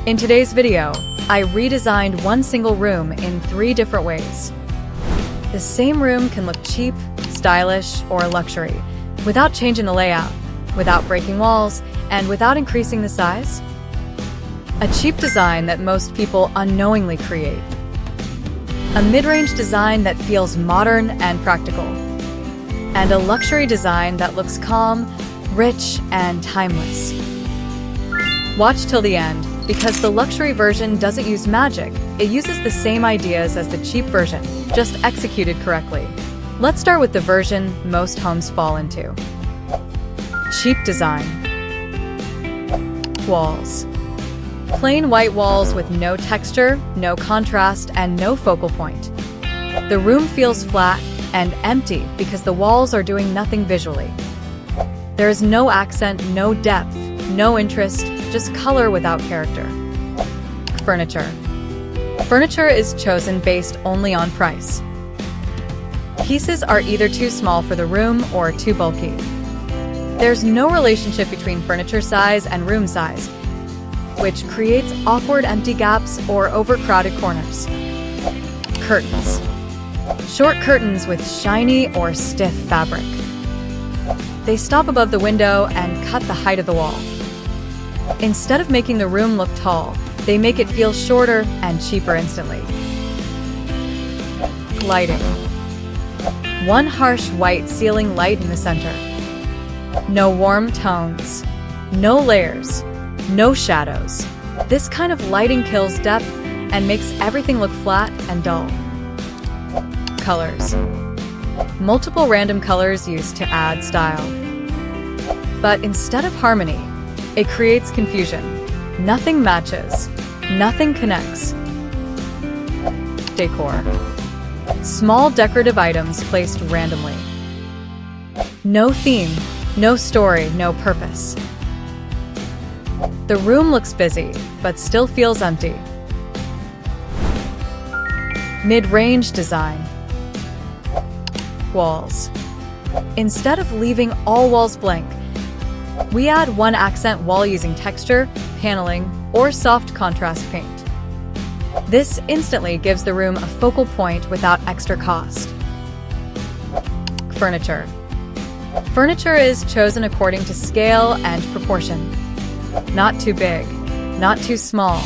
In today's video, I redesigned one single room in 3 different ways. The same room can look cheap, stylish, or luxury, without changing the layout, without breaking walls, and without increasing the size. A cheap design that most people unknowingly create. A mid-range design that feels modern and practical. And a luxury design that looks calm, rich, and timeless. Watch till the end, because the luxury version doesn't use magic. It uses the same ideas as the cheap version, just executed correctly. Let's start with the version most homes fall into. Cheap design. Walls. Plain white walls with no texture, no contrast, and no focal point. The room feels flat and empty because the walls are doing nothing visually. There is no accent, no depth, no interest, just color without character. Furniture. Furniture is chosen based only on price. Pieces are either too small for the room or too bulky. There's no relationship between furniture size and room size, which creates awkward empty gaps or overcrowded corners. Curtains. Short curtains with shiny or stiff fabric. They stop above the window and cut the height of the wall. Instead of making the room look tall, they make it feel shorter and cheaper instantly. Lighting. One harsh white ceiling light in the center. No warm tones. No layers. No shadows. This kind of lighting kills depth and makes everything look flat and dull. Colors. Multiple random colors used to add style. But instead of harmony, it creates confusion. Nothing matches. Nothing connects. Decor. Small decorative items placed randomly. No theme, no story, no purpose. The room looks busy, but still feels empty. Mid-range design. Walls. Instead of leaving all walls blank, we add one accent wall using texture, paneling, or soft contrast paint. This instantly gives the room a focal point without extra cost. Furniture. Furniture is chosen according to scale and proportion. Not too big, not too small.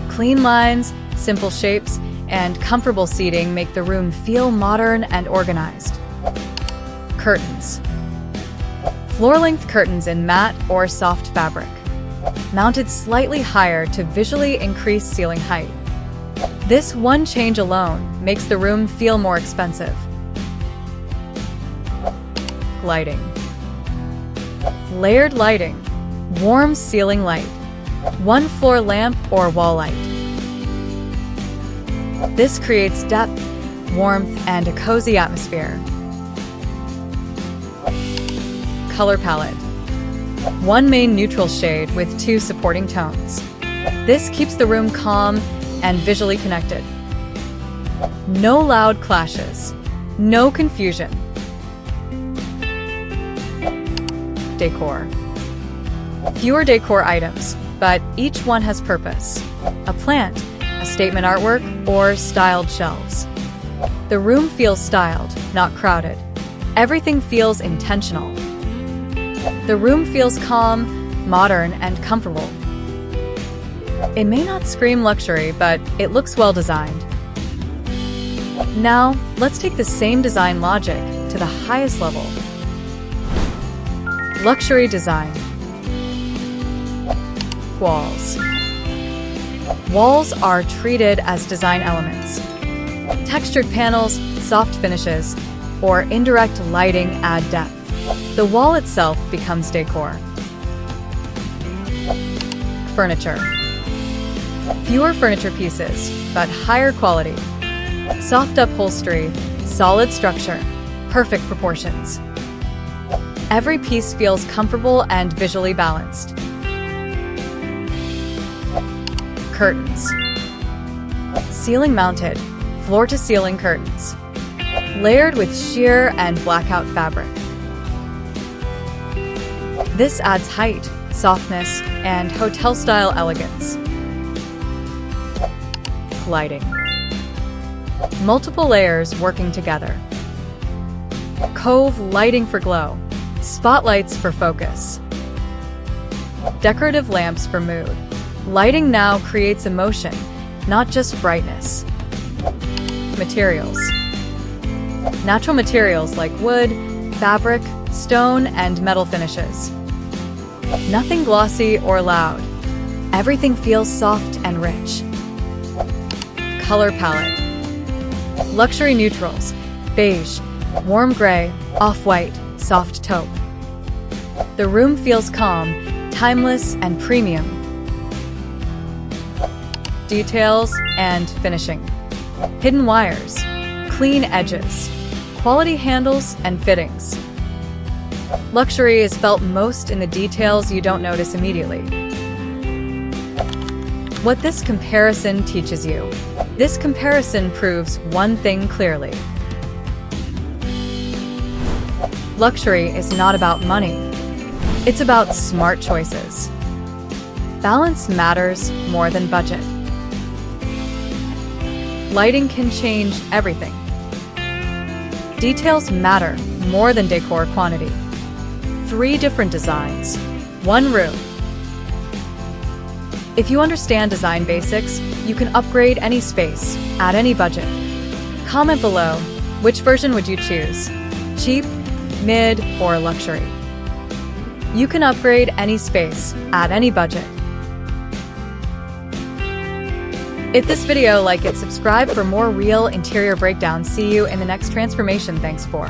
Clean lines, simple shapes, and comfortable seating make the room feel modern and organized. Curtains. Floor-length curtains in matte or soft fabric, mounted slightly higher to visually increase ceiling height. This one change alone makes the room feel more expensive. Lighting. Layered lighting, warm ceiling light, one floor lamp or wall light. This creates depth, warmth, and a cozy atmosphere. Color palette. One main neutral shade with 2 supporting tones. This keeps the room calm and visually connected. No loud clashes. No confusion. Decor. Fewer decor items, but each one has purpose. A plant, a statement artwork, or styled shelves. The room feels styled, not crowded. Everything feels intentional. The room feels calm, modern, and comfortable. It may not scream luxury, but it looks well designed. Now, let's take the same design logic to the highest level. Luxury design. Walls. Walls are treated as design elements. Textured panels, soft finishes, or indirect lighting add depth. The wall itself becomes decor. Furniture. Fewer furniture pieces, but higher quality. Soft upholstery, solid structure, perfect proportions. Every piece feels comfortable and visually balanced. Curtains. Ceiling mounted, floor-to-ceiling curtains. Layered with sheer and blackout fabric. This adds height, softness, and hotel-style elegance. Lighting. Multiple layers working together. Cove lighting for glow. Spotlights for focus. Decorative lamps for mood. Lighting now creates emotion, not just brightness. Materials. Natural materials like wood, fabric, stone, and metal finishes. Nothing glossy or loud. Everything feels soft and rich. Color palette. Luxury neutrals, beige, warm gray, off-white, soft taupe. The room feels calm, timeless, and premium. Details and finishing. Hidden wires, clean edges, quality handles and fittings. Luxury is felt most in the details you don't notice immediately. What this comparison teaches you. This comparison proves one thing clearly. Luxury is not about money. It's about smart choices. Balance matters more than budget. Lighting can change everything. Details matter more than decor quantity. 3 different designs, 1 room. If you understand design basics, you can upgrade any space, at any budget. Comment below, which version would you choose? Cheap, mid, or luxury? You can upgrade any space, at any budget. If this video, like it, subscribe for more real interior breakdowns. See you in the next transformation. Thanks for